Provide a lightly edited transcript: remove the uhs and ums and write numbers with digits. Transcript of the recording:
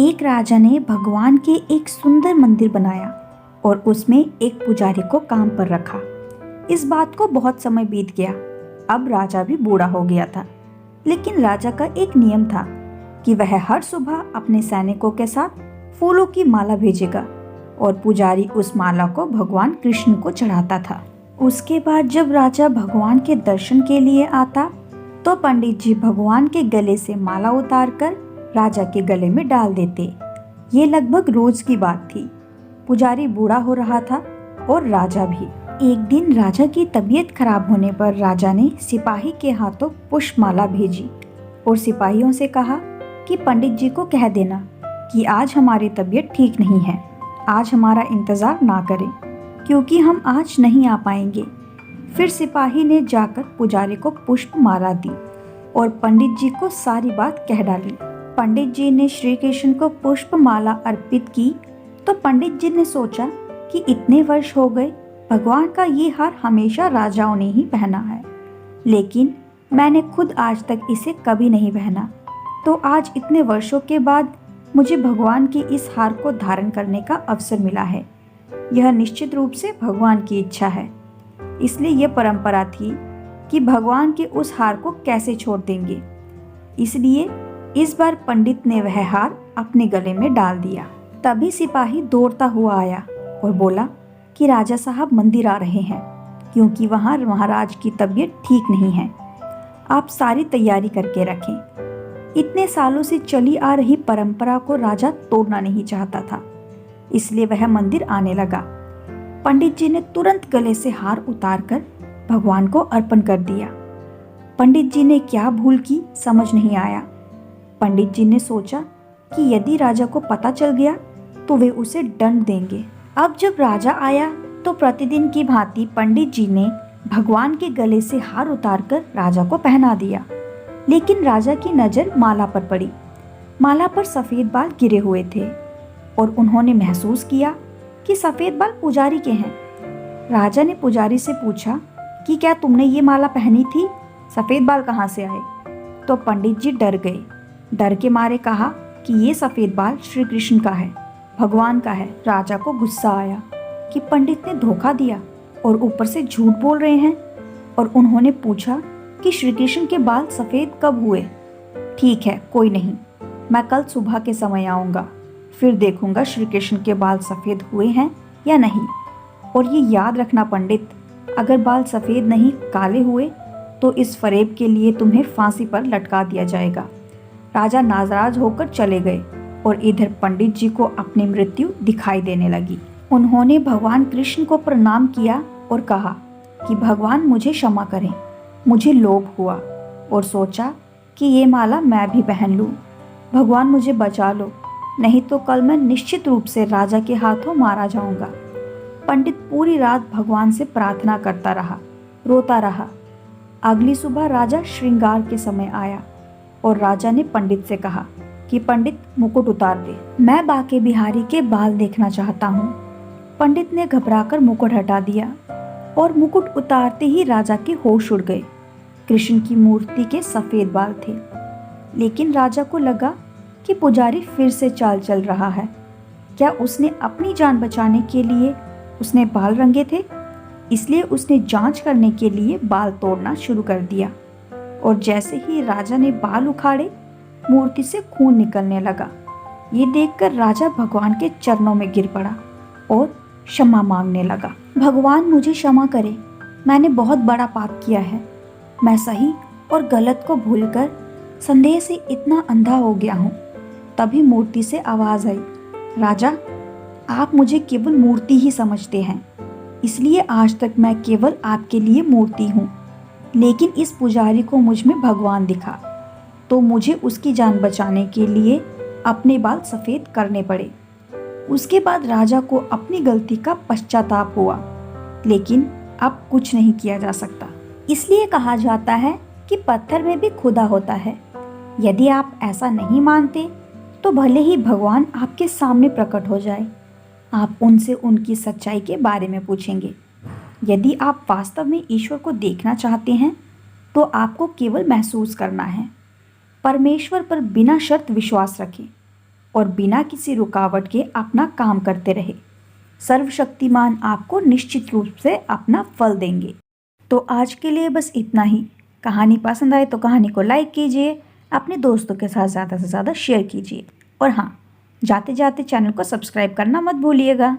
एक राजा ने भगवान के एक सुंदर मंदिर बनाया और उसमें एक पुजारी को काम पर रखा। इस बात को बहुत समय बीत गया। अब राजा भी बूढ़ा हो गया था, लेकिन राजा का एक नियम था कि वह हर सुबह अपने सैनिकों के साथ फूलों की माला भेजेगा और पुजारी उस माला को भगवान कृष्ण को चढ़ाता था। उसके बाद जब राजा भगवान के दर्शन के लिए आता तो पंडित जी भगवान के गले से माला उतारकर राजा के गले में डाल देते। ये लगभग रोज की बात थी। पुजारी बूढ़ा हो रहा था और राजा भी। एक दिन राजा की तबीयत खराब होने पर राजा ने सिपाही के हाथों पुष्पमाला भेजी और सिपाहियों से कहा कि पंडित जी को कह देना कि आज हमारी तबीयत ठीक नहीं है, आज हमारा इंतज़ार ना करें क्योंकि हम आज नहीं आ पाएंगे। फिर सिपाही ने जाकर पुजारी को पुष्पमाला दी और पंडित जी को सारी बात कह डाली। पंडित जी ने श्री कृष्ण को पुष्पमाला अर्पित की तो पंडित जी ने सोचा कि इतने वर्ष हो गए, भगवान का ये हार हमेशा राजाओं ने ही पहना है, लेकिन मैंने खुद आज तक इसे कभी नहीं पहना। तो आज इतने वर्षों के बाद मुझे भगवान के इस हार को धारण करने का अवसर मिला है। यह निश्चित रूप से भगवान की इच्छा है, इसलिए यह परंपरा थी कि भगवान के उस हार को कैसे छोड़ देंगे। इसलिए इस बार पंडित ने वह हार अपने गले में डाल दिया। तभी सिपाही दौड़ता हुआ आया और बोला कि राजा साहब मंदिर आ रहे हैं क्योंकि वहाँ महाराज की तबीयत ठीक नहीं है, आप सारी तैयारी करके रखें। इतने सालों से चली आ रही परंपरा को राजा तोड़ना नहीं चाहता था, इसलिए वह मंदिर आने लगा। पंडित जी ने तुरंत गले से हार उतारकर भगवान को अर्पण कर दिया। पंडित जी ने क्या भूल की समझ नहीं आया। पंडित जी ने सोचा कि यदि राजा को पता चल गया तो वे उसे दंड देंगे। अब जब राजा आया तो प्रतिदिन की भांति पंडित जी ने भगवान के गले से हार उतारकर राजा को पहना दिया, लेकिन राजा की नज़र माला पर पड़ी। माला पर सफ़ेद बाल गिरे हुए थे और उन्होंने महसूस किया कि सफ़ेद बाल पुजारी के हैं। राजा ने पुजारी से पूछा कि क्या तुमने ये माला पहनी थी, सफ़ेद बाल कहाँ से आए? तो पंडित जी डर गए। डर के मारे कहा कि ये सफ़ेद बाल श्री कृष्ण का है, भगवान का है। राजा को गुस्सा आया कि पंडित ने धोखा दिया और ऊपर से झूठ बोल रहे हैं, और उन्होंने पूछा कि श्री कृष्ण के बाल सफ़ेद कब हुए? ठीक है, कोई नहीं, मैं कल सुबह के समय आऊँगा, फिर देखूँगा श्री कृष्ण के बाल सफ़ेद हुए हैं या नहीं। और ये याद रखना पंडित, अगर बाल सफ़ेद नहीं काले हुए तो इस फरेब के लिए तुम्हें फांसी पर लटका दिया जाएगा। राजा नाराज होकर चले गए और इधर पंडित जी को अपनी मृत्यु दिखाई देने लगी। उन्होंने भगवान कृष्ण को प्रणाम किया और कहा कि भगवान मुझे क्षमा करें, मुझे लोभ हुआ और सोचा कि ये माला मैं भी पहन लूँ। भगवान मुझे बचा लो, नहीं तो कल मैं निश्चित रूप से राजा के हाथों मारा जाऊंगा। पंडित पूरी रात भगवान से प्रार्थना करता रहा, रोता रहा। अगली सुबह राजा श्रृंगार के समय आया और राजा ने पंडित से कहा कि पंडित मुकुट उतार दे, मैं बाके बिहारी के बाल देखना चाहता हूँ। पंडित ने घबराकर मुकुट हटा दिया और मुकुट उतारते ही राजा के होश उड़ गए। कृष्ण की मूर्ति के सफ़ेद बाल थे, लेकिन राजा को लगा कि पुजारी फिर से चाल चल रहा है। क्या उसने अपनी जान बचाने के लिए उसने बाल रंगे थे? इसलिए उसने जांच करने के लिए बाल तोड़ना शुरू कर दिया, और जैसे ही राजा ने बाल उखाड़े, मूर्ति से खून निकलने लगा। ये देखकर राजा भगवान के चरणों में गिर पड़ा और क्षमा मांगने लगा। भगवान मुझे क्षमा करे, मैंने बहुत बड़ा पाप किया है। मैं सही और गलत को भूलकर संदेह से इतना अंधा हो गया हूँ। तभी मूर्ति से आवाज़ आई, राजा आप मुझे केवल मूर्ति ही समझते हैं, इसलिए आज तक मैं केवल आपके लिए मूर्ति हूँ। लेकिन इस पुजारी को मुझ में भगवान दिखा, तो मुझे उसकी जान बचाने के लिए अपने बाल सफ़ेद करने पड़े। उसके बाद राजा को अपनी गलती का पश्चाताप हुआ, लेकिन अब कुछ नहीं किया जा सकता। इसलिए कहा जाता है कि पत्थर में भी खुदा होता है। यदि आप ऐसा नहीं मानते तो भले ही भगवान आपके सामने प्रकट हो जाए, आप उनसे उनकी सच्चाई के बारे में पूछेंगे। यदि आप वास्तव में ईश्वर को देखना चाहते हैं तो आपको केवल महसूस करना है। परमेश्वर पर बिना शर्त विश्वास रखें। और बिना किसी रुकावट के अपना काम करते रहे। सर्वशक्तिमान आपको निश्चित रूप से अपना फल देंगे। तो आज के लिए बस इतना ही। कहानी पसंद आए तो कहानी को लाइक कीजिए, अपने दोस्तों के साथ ज़्यादा से ज़्यादा शेयर कीजिए और हाँ, जाते जाते चैनल को सब्सक्राइब करना मत भूलिएगा।